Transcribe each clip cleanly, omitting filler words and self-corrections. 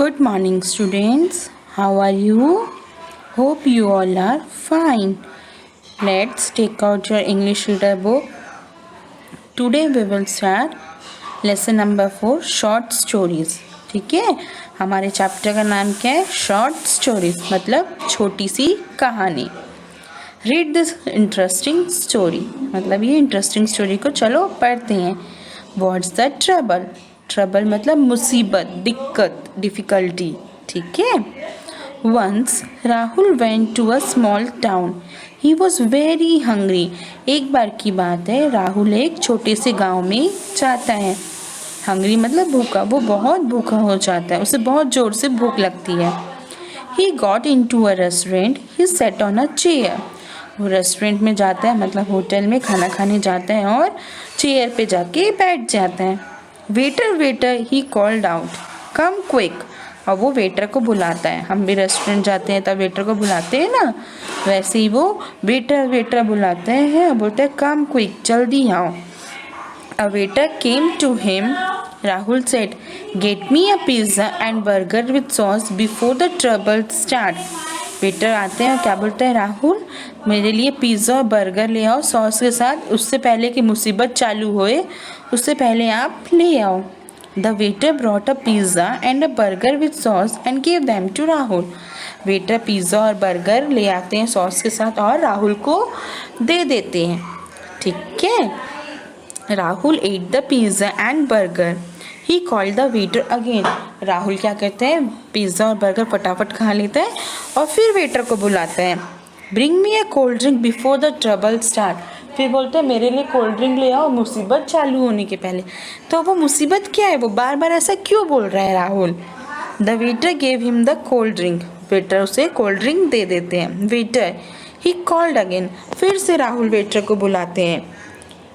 Good morning, students. How are you? Hope you all are fine. Let's take out your English reader book. Today we will start lesson number 4 short stories. ठीक है, हमारे chapter का नाम क्या है? Short stories, मतलब छोटी सी कहानी. रीड दिस इंटरेस्टिंग स्टोरी, मतलब ये इंटरेस्टिंग स्टोरी को चलो पढ़ते हैं. What's the trouble? ट्रबल मतलब मुसीबत, दिक्कत, डिफ़िकल्टी. ठीक है. Once Rahul went to a small town. He was very hungry. एक बार की बात है, राहुल एक छोटे से गांव में जाता है. हंग्री मतलब भूखा, वो बहुत भूखा हो जाता है, उसे बहुत ज़ोर से भूख लगती है. He got into a restaurant. He sat on a chair. वो रेस्टोरेंट में जाता है, मतलब होटल में खाना खाने जाता है और चेयर पे जाके बैठ जाता है. Waiter waiter he called out, come quick. और वो वेटर को बुलाता है. हम भी रेस्टोरेंट जाते हैं तब वेटर को बुलाते हैं ना, वैसे ही वो वेटर बुलाते हैं, बोलते हैं कम क्विक, जल्दी आओ. A waiter came to him. Rahul said, get me a pizza and burger with sauce before the trouble start. Waiter आते हैं और क्या बोलते हैं? राहुल, मेरे लिए पिज़्ज़ा और बर्गर ले आओ सॉस के साथ, उससे पहले कि मुसीबत चालू होए, उससे पहले आप ले आओ. The waiter brought a pizza and a burger with sauce and give them to Rahul. Waiter pizza और बर्गर ले आते हैं सॉस के साथ और राहुल को दे देते हैं. ठीक है. Rahul at the pizza and burger. He called the waiter again. Rahul क्या करते हैं? पिज़्ज़ा और बर्गर फटाफट खा लेते हैं और फिर वेटर को बुलाते हैं. Bring me a cold drink before the trouble start. फिर बोलते हैं मेरे लिए कोल्ड ड्रिंक ले आओ मुसीबत चालू होने के पहले. तो वो मुसीबत क्या है? वो बार बार ऐसा क्यों बोल रहा है Rahul? The waiter gave him the cold drink. Waiter उसे कोल्ड ड्रिंक दे देते हैं. Waiter he called again. फिर से राहुल वेटर को बुलाते हैं.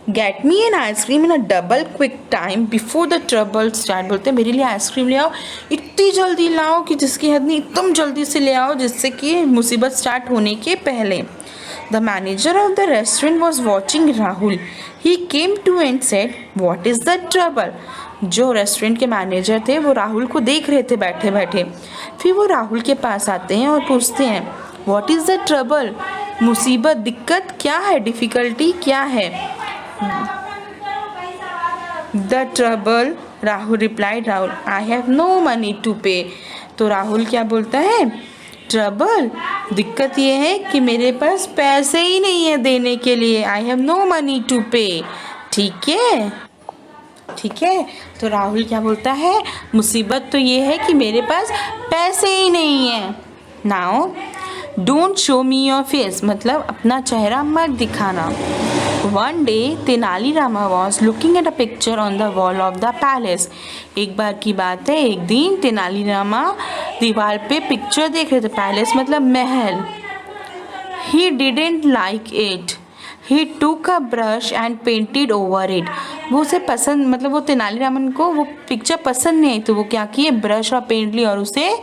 Get me an ice cream in a double quick time before the trouble start. बोलते हैं मेरे लिए आइसक्रीम ले आओ, इतनी जल्दी लाओ कि जिसकी हद नहीं, एकदम जल्दी से ले आओ जिससे कि मुसीबत स्टार्ट होने के पहले. The manager of the restaurant was watching Rahul. He came to and said, what is the trouble? जो रेस्टोरेंट के मैनेजर थे वो राहुल को देख रहे थे बैठे बैठे. फिर वो राहुल के पास आते हैं और पूछते हैं, वॉट इज़ द ट्रबल? मुसीबत, दिक्कत क्या है, डिफ़िकल्टी क्या है? The trouble, Rahul replied, Rahul, I have no money to pay. तो राहुल क्या बोलता है? ट्रबल, दिक्कत ये है कि मेरे पास पैसे ही नहीं है देने के लिए. I have no money to pay. ठीक है, ठीक है. तो राहुल क्या बोलता है? मुसीबत तो ये है कि मेरे पास पैसे ही नहीं है. Now don't show me your face, मतलब अपना चेहरा मत दिखाना. One day, Tenali Rama was looking at a picture on the wall of the palace. एक बार की बात है, एक दिन तेनाली रामा दीवार पे पिक्चर देख रहे थे. पैलेस मतलब महल. He didn't like it. He took a brush and painted over it. वो उसे पसंद, मतलब वो तेनाली रामन को वो पिक्चर पसंद नहीं आई, तो वो क्या किए? ब्रश और पेंट ली और उसे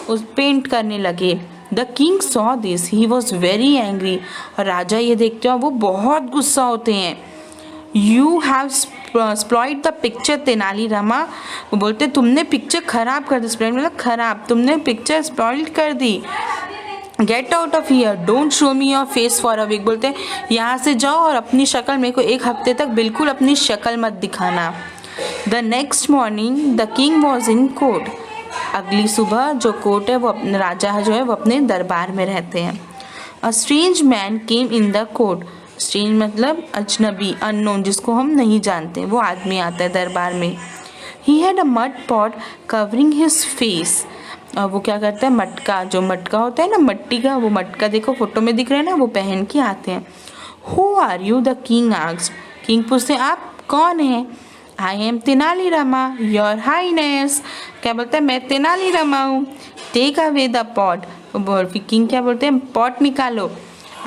पेंट करने लगे. The king saw this. He was very angry. और राजा ये देखते हो वो बहुत गुस्सा होते हैं. You have spoiled the picture Tenali Rama. वो बोलते तुमने पिक्चर खराब कर दी. स्पॉइल मतलब खराब, तुमने पिक्चर स्पॉइल्ड कर दी. Get out of here, don't show me your face for a week. बोलते हैं यहाँ से जाओ और अपनी शक्ल, मेरे को एक हफ्ते तक बिल्कुल अपनी शक्ल मत दिखाना. The next morning the king was in court. अगली सुबह जो कोर्ट है वो अपने राजा जो है वो अपने दरबार में रहते हैं. A strange man came in the court. Strange मतलब अजनबी, अननोन, जिसको हम नहीं जानते, वो आदमी आता है दरबार में. He had a mud pot covering his face. और वो क्या करता है? मटका, जो मटका होता है ना मट्टी का, वो मटका देखो फोटो में दिख रहा है ना, वो पहन के आते हैं. Who are you? The king asked. King पूछते हैं आप कौन हैं? I am Tenali Rama your highness. क्या बोलता है? मैं तेनाली रामा हूँ. Take away the pot. King क्या बोलते हैं? पॉट निकालो.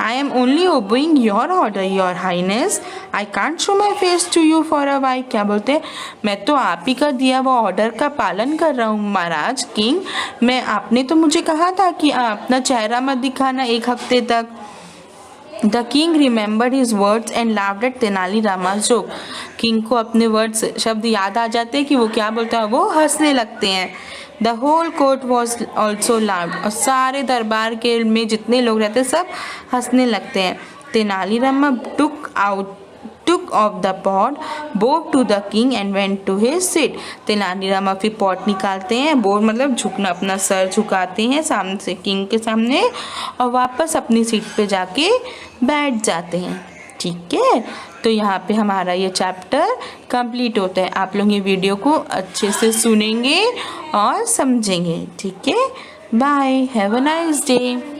I am only obeying your order your highness. I can't show my face to you for a while. क्या बोलते हैं? मैं तो आप ही का दिया वो ऑर्डर का पालन कर रहा हूँ महाराज. किंग, मैं आपने तो मुझे कहा था कि आप अपना चेहरा मत दिखाना एक हफ्ते तक. The king remembered his words and laughed at Tenali Rama's जोक. किंग को अपने वर्ड्स शब्द याद आ जाते हैं कि वो क्या बोलता है, वो हंसने लगते हैं. The whole court was also loud, और सारे दरबार के में जितने लोग रहते सब हंसने लगते हैं. Tenaliram took off the pot, bowed to the king and went to his seat. Tenaliram फिर पॉट निकालते हैं, बोर मतलब झुकना, अपना सर झुकाते हैं सामने से किंग के सामने, और वापस अपनी सीट पे जाके बैठ जाते हैं. ठीक है, तो यहाँ पे हमारा ये चैप्टर कंप्लीट होता है. आप लोग ये वीडियो को अच्छे से सुनेंगे और समझेंगे. ठीक है, bye, have a nice day.